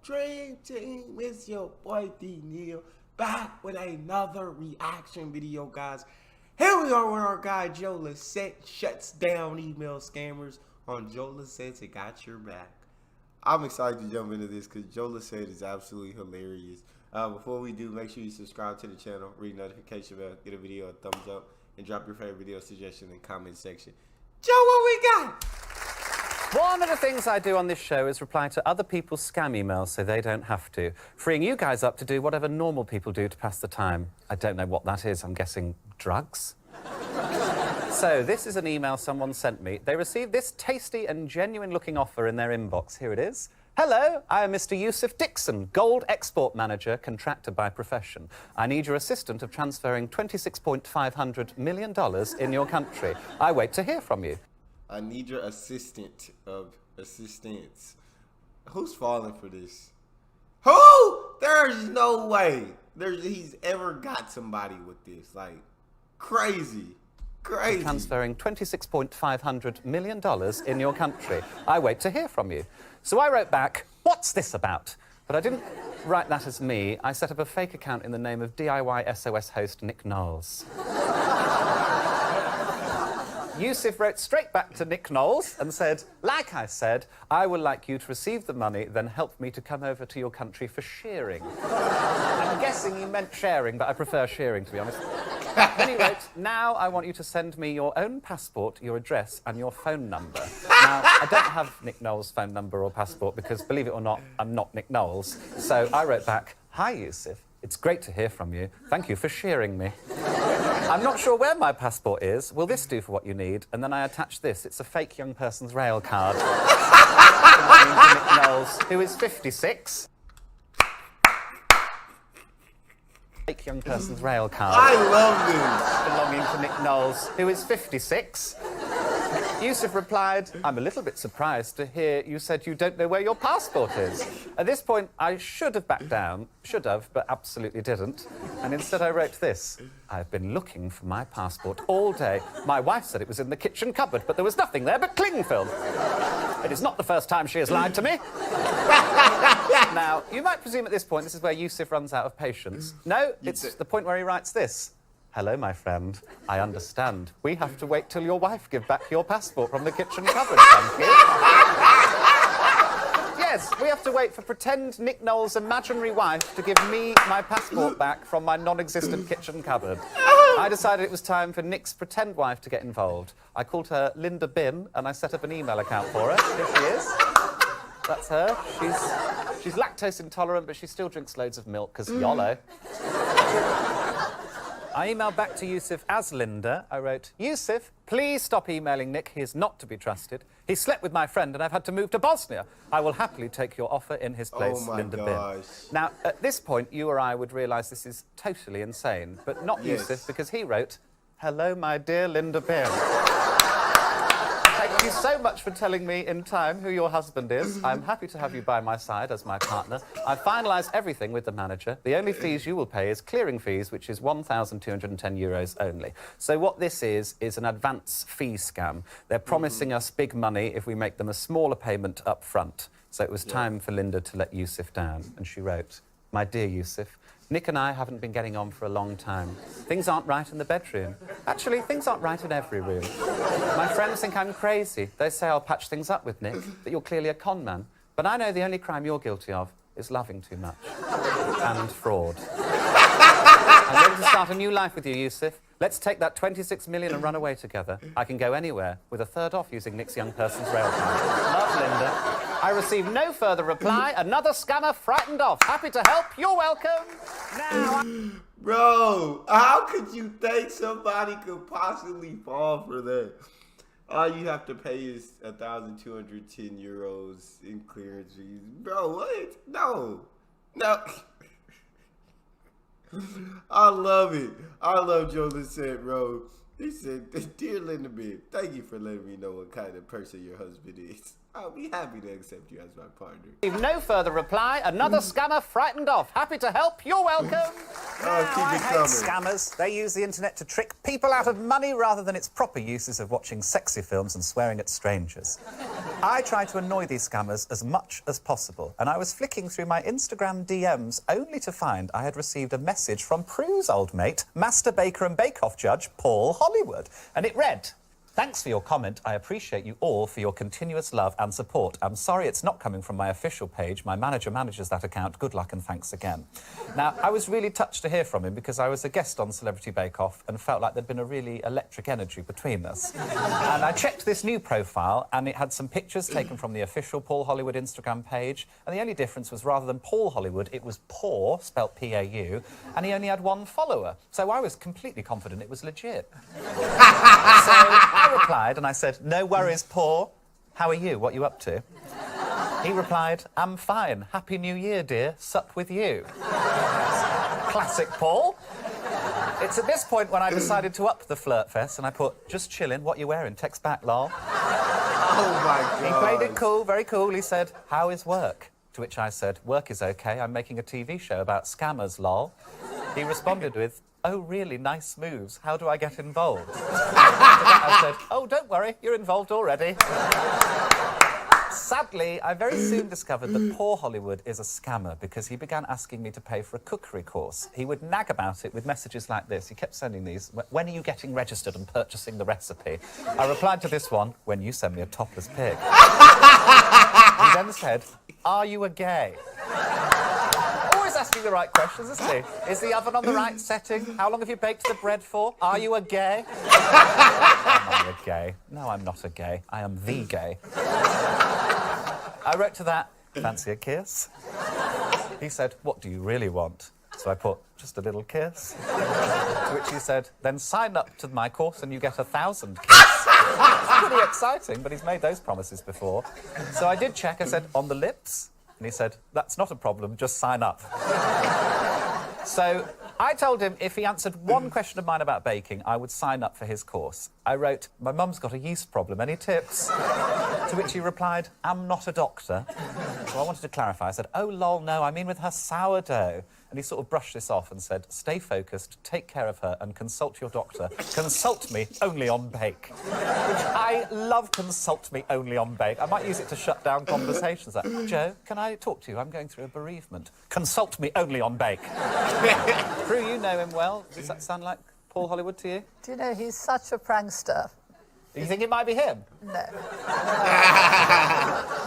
Dream Team, it's your boy Danielle, back with another reaction video, guys. Here we are with our guy Joe Lycett shuts down email scammers on Joe Lycett's It Got Your Back. I'm excited to jump into this because Joe Lycett is absolutely hilarious. Before we do, make sure you subscribe to the channel, read notification bell, give a video a thumbs up, and drop your favorite video suggestion in the comment section. Joe, what we got? One of the things I do on this show is reply to other people's scam emails so they don't have to, freeing you guys up to do whatever normal people do to pass the time. I don't know what that is. I'm guessing drugs? So this is an email someone sent me. They received this tasty and genuine-looking offer in their inbox. Here it is. Hello, I am Mr. Yusuf Dixon, Gold Export Manager, contractor by profession. I need your assistance of transferring $26.5 million in your country. I wait to hear from you. I need your assistance. Who's falling for this? Who? There's no way he's ever got somebody with this. Like, crazy. Transferring $26.5 million in your country. I wait to hear from you. So I wrote back, what's this about? But I didn't write that as me. I set up a fake account in the name of DIY SOS host Nick Knowles. Yusuf wrote straight back to Nick Knowles and said, like I said, I would like you to receive the money, then help me to come over to your country for shearing. I'm guessing he meant sharing, but I prefer shearing, to be honest. Then he wrote, now I want you to send me your own passport, your address, and your phone number. Now, I don't have Nick Knowles' phone number or passport because, believe it or not, I'm not Nick Knowles. So I wrote back, hi, Yusuf. It's great to hear from you. Thank you for shearing me. I'm not sure where my passport is. Will this do for what you need? And then I attached this. It's a fake young person's rail card. Belonging to Nick Knowles, who is 56. Fake young person's rail card. I love this. Belonging to Nick Knowles, who is 56. Yusuf replied, I'm a little bit surprised to hear you said you don't know where your passport is. At this point, I should have backed down. Should have, but absolutely didn't. And instead I wrote this. I've been looking for my passport all day. My wife said it was in the kitchen cupboard, but there was nothing there but cling film. It is not the first time she has lied to me. Now, you might presume at this point this is where Yusuf runs out of patience. No, it's the point where he writes this. Hello, my friend. I understand. We have to wait till your wife gives back your passport from the kitchen cupboard, thank you. Yes, we have to wait for pretend Nick Knowles' imaginary wife to give me my passport back from my non-existent kitchen cupboard. I decided it was time for Nick's pretend wife to get involved. I called her Linda Bin, and I set up an email account for her. Here she is. That's her. She's lactose intolerant, but she still drinks loads of milk, because YOLO. I emailed back to Yusuf as Linda. I wrote, Yusuf, please stop emailing Nick. He is not to be trusted. He slept with my friend and I've had to move to Bosnia. I will happily take your offer in his place, oh my Linda gosh. Bin. Now, at this point, you or I would realise this is totally insane, but not Yusuf, because he wrote, hello, my dear Linda Bin. Thank you so much for telling me in time who your husband is. I'm happy to have you by my side as my partner. I've finalised everything with the manager. The only fees you will pay is clearing fees, which is €1,210 only. So what this is an advance fee scam. They're promising us big money if we make them a smaller payment up front. So it was time for Linda to let Yusuf down. And she wrote, my dear Yusuf, Nick and I haven't been getting on for a long time. Things aren't right in the bedroom. Actually, things aren't right in every room. My friends think I'm crazy. They say I'll patch things up with Nick, that you're clearly a con man. But I know the only crime you're guilty of is loving too much. And fraud. I'm ready to start a new life with you, Yusuf. Let's take that 26 million and run away together. I can go anywhere with a third off using Nick's young person's rail card. Love, Linda. I received no further reply. Another scammer frightened off. Happy to help. You're welcome. Now Bro, how could you think somebody could possibly fall for that? All you have to pay is €1,210 in clearance fees. Bro, what? No. I love it. I love Joe Lycett, bro. He said, dear Linda Bin, thank you for letting me know what kind of person your husband is. I'll be happy to accept you as my partner. No further reply. Another scammer frightened off. Happy to help. You're welcome. I hate scammers. They use the internet to trick people out of money rather than its proper uses of watching sexy films and swearing at strangers. I try to annoy these scammers as much as possible, and I was flicking through my Instagram DMs only to find I had received a message from Prue's old mate, Master Baker and Bake-Off judge Paul Hollywood, and it read, "Thanks for your comment. I appreciate you all for your continuous love and support. I'm sorry it's not coming from my official page. My manager manages that account. Good luck and thanks again." Now, I was really touched to hear from him because I was a guest on Celebrity Bake Off and felt like there'd been a really electric energy between us. And I checked this new profile and it had some pictures taken from the official Paul Hollywood Instagram page. And the only difference was rather than Paul Hollywood, it was Paw, spelt P-A-U, and he only had one follower. So I was completely confident it was legit. I replied and I said, "No worries, Paul. How are you? What you up to?" He replied, "I'm fine. Happy New Year, dear. Sup with you." Classic Paul. It's at this point when I decided to up the flirt fest and I put, "Just chillin', what you wearing? Text back, lol." Oh my God. He played it cool, very cool. He said, "How is work?" To which I said, "Work is okay. I'm making a TV show about scammers, lol." He responded with, "Oh, really? Nice moves. How do I get involved?" To that I said, "Oh, don't worry. You're involved already." Sadly, I very soon discovered that Paul Hollywood is a scammer because he began asking me to pay for a cookery course. He would nag about it with messages like this. He kept sending these. "When are you getting registered and purchasing the recipe?" I replied to this one, "When you send me a topless pig." He then said, "Are you a gay?" Always asking the right questions, isn't he? "Is the oven on the right setting? How long have you baked the bread for? Are you a gay?" Am I a gay? No, I'm not a gay. I am the gay. I wrote to that, "Fancy a kiss?" He said, "What do you really want?" So I put, "Just a little kiss." To which he said, "Then sign up to my course and you get 1,000 kisses." It's pretty exciting, but he's made those promises before. So I did check. I said, "On the lips?" And he said, "That's not a problem, just sign up." So I told him if he answered one question of mine about baking, I would sign up for his course. I wrote, "My mum's got a yeast problem, any tips?" To which he replied, "I'm not a doctor." So I wanted to clarify. I said, "Oh, lol, no, I mean with her sourdough." And he sort of brushed this off and said, "Stay focused, take care of her, and consult your doctor. Consult me only on bake." Which I love, consult me only on bake. I might use it to shut down conversations like, "Joe, can I talk to you? I'm going through a bereavement. Consult me only on bake." Prue, you know him well. Does that sound like Paul Hollywood to you? Do you know, he's such a prankster. You think it might be him? No.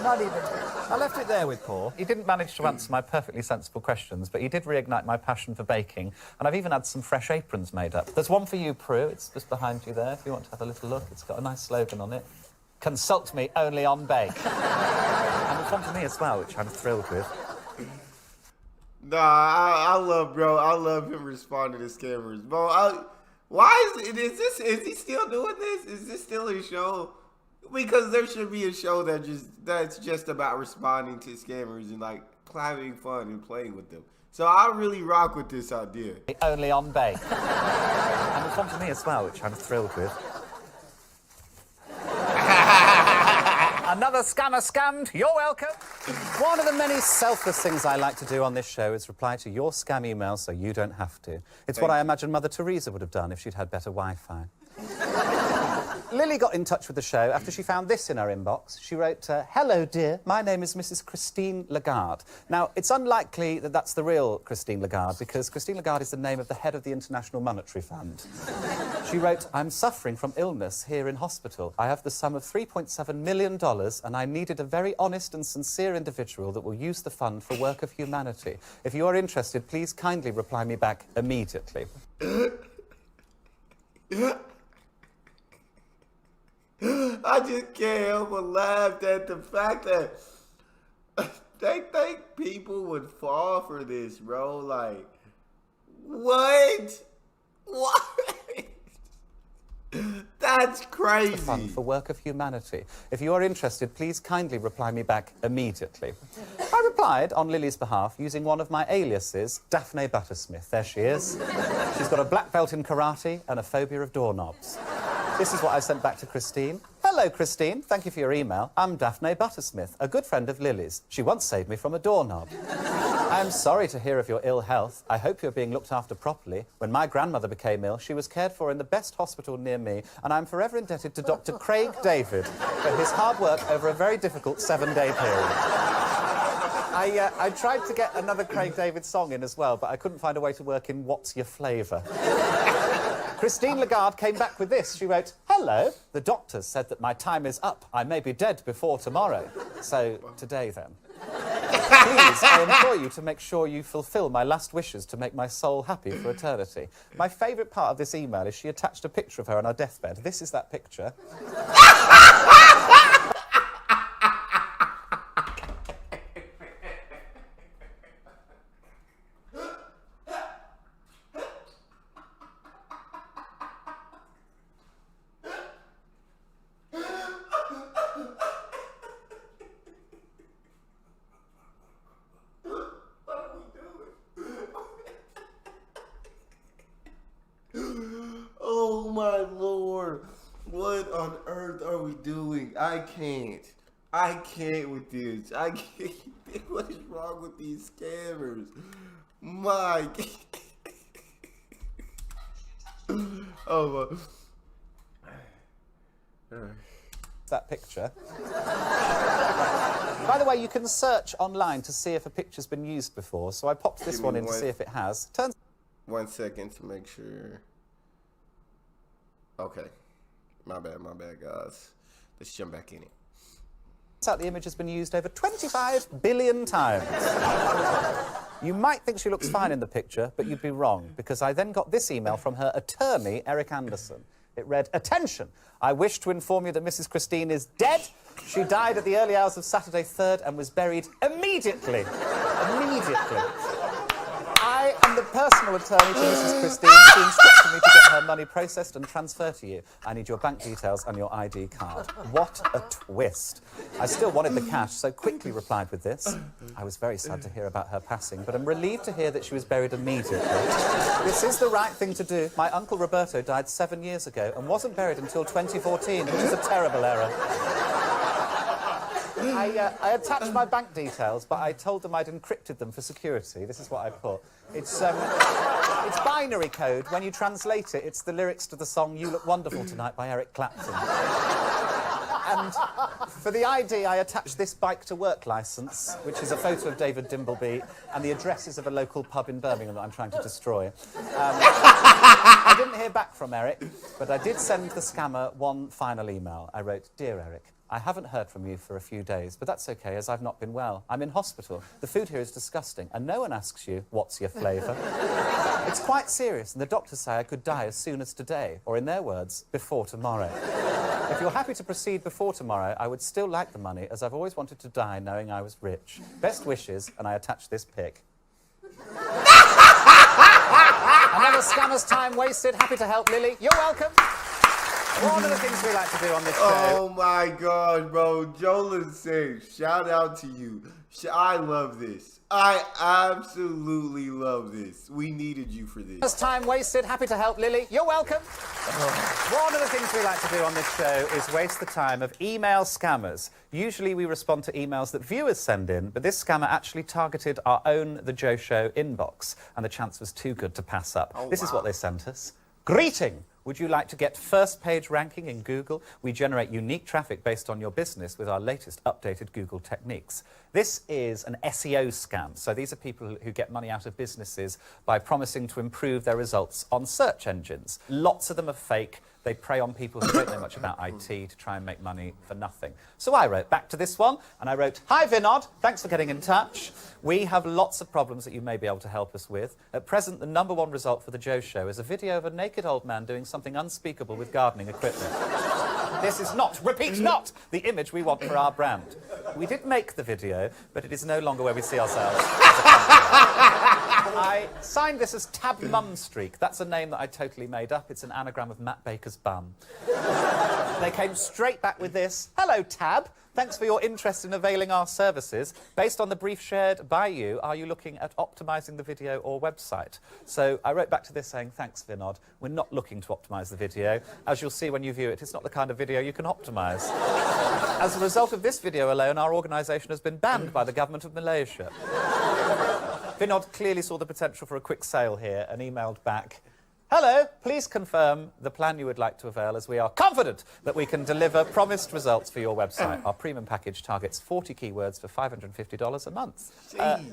Not even him. I left it there with Paul. He didn't manage to answer my perfectly sensible questions, but he did reignite my passion for baking, and I've even had some fresh aprons made up. There's one for you, Prue. It's just behind you there, if you want to have a little look. It's got a nice slogan on it. "Consult me only on bake." And there's one for me as well, which I'm thrilled with. Nah, I love, bro. I love him responding to scammers, bro. Why is he still doing this? Is this still a show? Because there should be a show that's just about responding to scammers and like having fun and playing with them. So I really rock with this idea. Only on bake. And there's one for me as well, which I'm thrilled with. Another scammer scammed. You're welcome. One of the many selfless things I like to do on this show is reply to your scam emails so you don't have to. It's what I imagine Mother Teresa would have done if she'd had better Wi-Fi. Lily got in touch with the show after she found this in her inbox. She wrote, "Hello, dear. My name is Mrs. Christine Lagarde." Now, it's unlikely that that's the real Christine Lagarde because Christine Lagarde is the name of the head of the International Monetary Fund. She wrote, "I'm suffering from illness here in hospital. I have the sum of $3.7 million and I needed a very honest and sincere individual that will use the fund for work of humanity. If you are interested, please kindly reply me back immediately." I just can't help but laugh at the fact that they think people would fall for this, bro. Like, what? What? That's crazy. The fund for work of humanity. If you are interested, please kindly reply me back immediately. I replied on Lily's behalf using one of my aliases, Daphne Buttersmith. There she is. She's got a black belt in karate and a phobia of doorknobs. This is what I sent back to Christine. "Hello, Christine. Thank you for your email. I'm Daphne Buttersmith, a good friend of Lily's. She once saved me from a doorknob." I I'm sorry to hear of your ill health. I hope you're being looked after properly. When my grandmother became ill, she was cared for in the best hospital near me, and I'm forever indebted to Dr. Craig David for his hard work over a very difficult 7-day period. I tried to get another Craig David song in as well, but I couldn't find a way to work in What's Your Flavour? Christine Lagarde came back with this. She wrote, "Hello, the doctors said that my time is up. I may be dead before tomorrow. So, today then. Please, I implore you to make sure you fulfil my last wishes to make my soul happy for eternity." My favourite part of this email is she attached a picture of her on her deathbed. This is that picture. Oh my Lord. What on earth are we doing? I can't with this. I can't. What is wrong with these scammers? Mike. Oh my. That picture. By the way, you can search online to see if a picture's been used before, so I popped this one in to see if it has. Turns 1 second to make sure. Okay. My bad, guys. Let's jump back in it. out the image has been used over 25 billion times. You might think she looks fine in the picture, but you'd be wrong, because I then got this email from her attorney, Eric Anderson. It read, "Attention! I wish to inform you that Mrs. Christine is dead. She died at the early hours of Saturday 3rd and was buried immediately." Immediately. I am the personal attorney to Mrs. Christine. She instructed me to get her money processed and transferred to you. I need your bank details and your ID card. What a twist. I still wanted the cash, so quickly replied with this. I was very sad to hear about her passing, but I'm relieved to hear that she was buried immediately. This is the right thing to do. My uncle Roberto died 7 years ago and wasn't buried until 2014, which is a terrible error. I attached my bank details, but I told them I'd encrypted them for security. This is what I put. It's binary code. When you translate it, it's the lyrics to the song "You Look Wonderful Tonight" by Eric Clapton. And for the ID, I attached this bike-to-work licence, which is a photo of David Dimbleby, and the addresses of a local pub in Birmingham that I'm trying to destroy. I didn't hear back from Eric, but I did send the scammer one final email. I wrote, "Dear Eric, I haven't heard from you for a few days, but that's okay, as I've not been well. I'm in hospital. The food here is disgusting, and no one asks you, what's your flavour? It's quite serious, and the doctors say I could die as soon as today, or in their words, before tomorrow. If you're happy to proceed before tomorrow, I would still like the money, as I've always wanted to die knowing I was rich. Best wishes," and I attached this pic. Another scammer's time wasted. Happy to help, Lily. You're welcome. One of the things we like to do on this show. Oh my God, bro. Jola said, shout out to you. I love this. I absolutely love this. We needed you for this. Time wasted. Happy to help, Lily. You're welcome. One of the things we like to do on this show is waste the time of email scammers. Usually we respond to emails that viewers send in, but this scammer actually targeted our own The Joe Show inbox, and the chance was too good to pass up. This is what they sent us. Greeting! Would you like to get first-page ranking in Google? We generate unique traffic based on your business with our latest updated Google techniques. This is an SEO scam. So these are people who get money out of businesses by promising to improve their results on search engines. Lots of them are fake. They prey on people who don't know much about IT to try and make money for nothing. So I wrote back to this one, and I wrote, "Hi, Vinod. Thanks for getting in touch. We have lots of problems that you may be able to help us with. At present, the #1 result for The Joe Show is a video of a naked old man doing something unspeakable with gardening equipment. This is not, repeat not, the image we want for our brand. We did make the video, but it is no longer where we see ourselves as a company." I signed this as Tab Mum Streak. That's a name that I totally made up. It's an anagram of Matt Baker's bum. They came straight back with this. "Hello, Tab. Thanks for your interest in availing our services. Based on the brief shared by you, are you looking at optimising the video or website?" So I wrote back to this saying, "Thanks, Vinod. We're not looking to optimise the video. As you'll see when you view it, it's not the kind of video you can optimise. As a result of this video alone, our organisation has been banned by the government of Malaysia." Vinod clearly saw the potential for a quick sale here and emailed back, "Hello, please confirm the plan you would like to avail, as we are confident that we can deliver promised results for your website. Our premium package targets 40 keywords for $550 a month."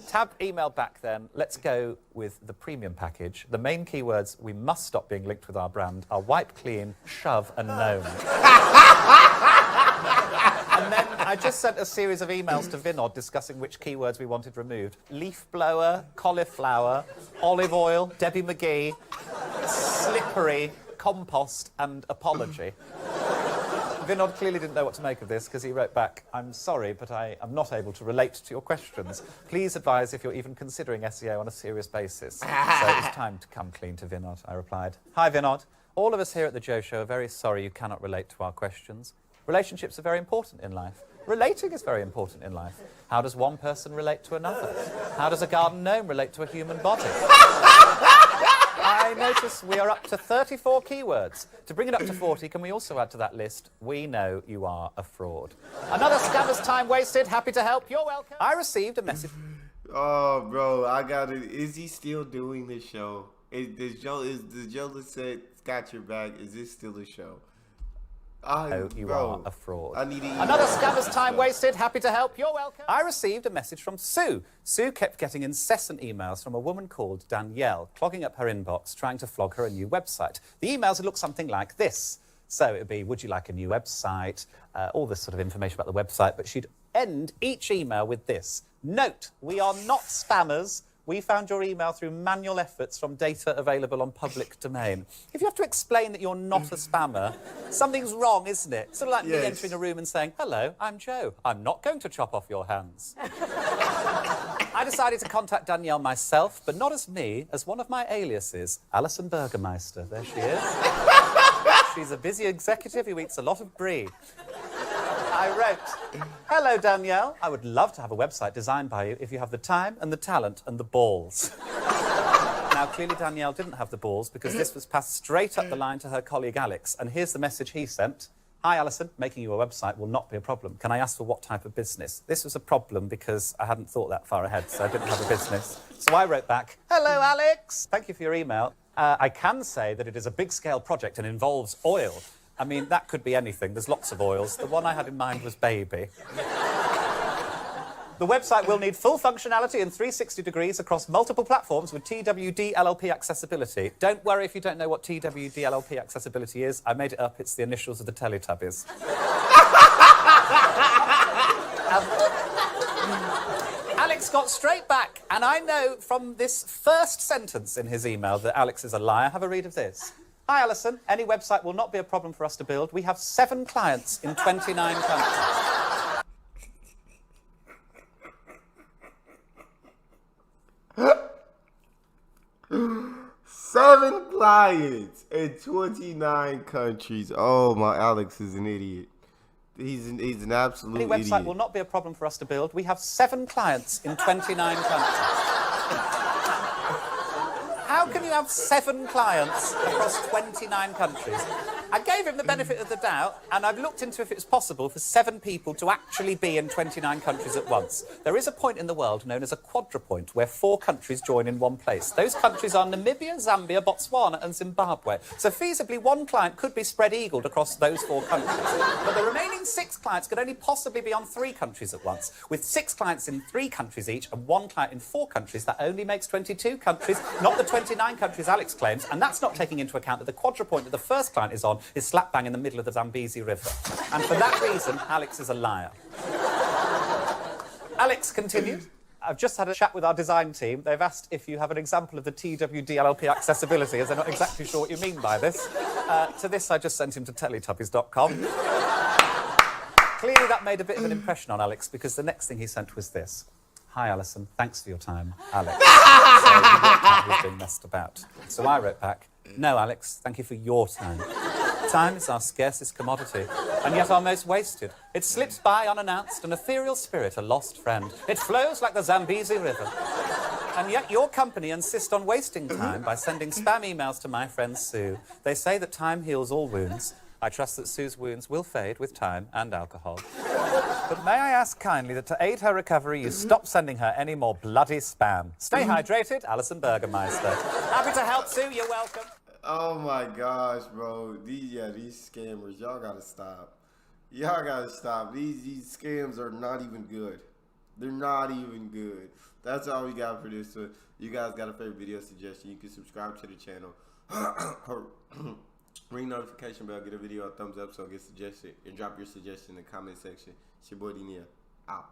Tab emailed back then, "Let's go with the premium package. The main keywords we must stop being linked with our brand are wipe clean, shove and gnome." And then I just sent a series of emails to Vinod discussing which keywords we wanted removed. Leaf blower, cauliflower, olive oil, Debbie McGee, slippery, compost and apology. Vinod clearly didn't know what to make of this because he wrote back, "I'm sorry, but I am not able to relate to your questions. Please advise if you're even considering SEO on a serious basis." So it's time to come clean to Vinod, I replied. "Hi, Vinod. All of us here at The Joe Show are very sorry you cannot relate to our questions. Relationships are very important in life. Relating is very important in life. How does one person relate to another? How does a garden gnome relate to a human body? I notice we are up to 34 keywords. To bring it up to 40, can we also add to that list, we know you are a fraud. Another scammer's time wasted. Happy to help. You're welcome." I received a message. Oh, bro, I got it. Is he still doing the show? Does Joe Lycett got your back? Is this still a show? You are a fraud. I need to Another scammer's time wasted. Happy to help. You're welcome. I received a message from Sue. Sue kept getting incessant emails from a woman called Danielle, clogging up her inbox, trying to flog her a new website. The emails would look something like this. So it would be, would you like a new website? All this sort of information about the website. But she'd end each email with this. "Note, we are not spammers. We found your email through manual efforts from data available on public domain." If you have to explain that you're not a spammer, something's wrong, isn't it? Sort of like me entering a room and saying, "Hello, I'm Joe. I'm not going to chop off your hands." I decided to contact Danielle myself, but not as me, as one of my aliases, Alison Burgermeister. There she is. She's a busy executive who eats a lot of brie. I wrote, "Hello, Danielle. I would love to have a website designed by you if you have the time and the talent and the balls." Now, clearly Danielle didn't have the balls because this was passed straight up the line to her colleague Alex, and here's the message he sent. "Hi, Alison. Making you a website will not be a problem. Can I ask for what type of business?" This was a problem because I hadn't thought that far ahead, so I didn't have a business. So I wrote back, "Hello, Alex. Thank you for your email. I can say that it is a big-scale project and involves oil. I mean, that could be anything. There's lots of oils. The one I had in mind was baby. The website will need full functionality in 360 degrees across multiple platforms with TWD LLP accessibility." Don't worry if you don't know what TWD LLP accessibility is. I made it up. It's the initials of the Teletubbies. Alex got straight back, and I know from this first sentence in his email that Alex is a liar. Have a read of this. "Hi, Alison. Any website will not be a problem for us to build. We have 7 clients in 29 countries." 7 clients in 29 countries. Oh, my Alex is an idiot. He's an absolute "Any website idiot. will not be a problem for us to build. We have 7 clients in 29 countries." How can you have 7 clients across 29 countries? I gave him the benefit of the doubt, and I've looked into if it's possible for 7 people to actually be in 29 countries at once. There is a point in the world known as a quadrupoint, where 4 countries join in one place. Those countries are Namibia, Zambia, Botswana, and Zimbabwe. So feasibly, one client could be spread-eagled across those 4 countries. But the remaining 6 clients could only possibly be on 3 countries at once. With 6 clients in 3 countries each, and 1 client in 4 countries, that only makes 22 countries, not the 29 countries Alex claims, and that's not taking into account that the quadrupoint that the first client is on is slap bang in the middle of the Zambezi River. And for that reason, Alex is a liar. Alex continued, "I've just had a chat with our design team. They've asked if you have an example of the TWD LLP accessibility, as they're not exactly sure what you mean by this. To this, I just sent him to Teletubbies.com. Clearly, that made a bit of an impression on Alex, because the next thing he sent was this. "Hi, Alison. Thanks for your time, Alex." So he worked out he was being messed about. So I wrote back, "No, Alex, thank you for your time. Time is our scarcest commodity, and yet our most wasted. It slips by unannounced, an ethereal spirit, a lost friend. It flows like the Zambezi River. And yet your company insist on wasting time by sending spam emails to my friend Sue. They say that time heals all wounds. I trust that Sue's wounds will fade with time and alcohol. But may I ask kindly that to aid her recovery, you stop sending her any more bloody spam. Stay hydrated, Alison Burgermeister. Happy to help, Sue. You're welcome. Oh my gosh, bro. These scammers, y'all gotta stop. Y'all gotta stop. These scams are not even good. They're not even good. That's all we got for this one. You guys got a favorite video suggestion, you can subscribe to the channel. Ring notification bell, get a video a thumbs up so it gets suggested, and drop your suggestion in the comment section. It's your boy Danielle. Out.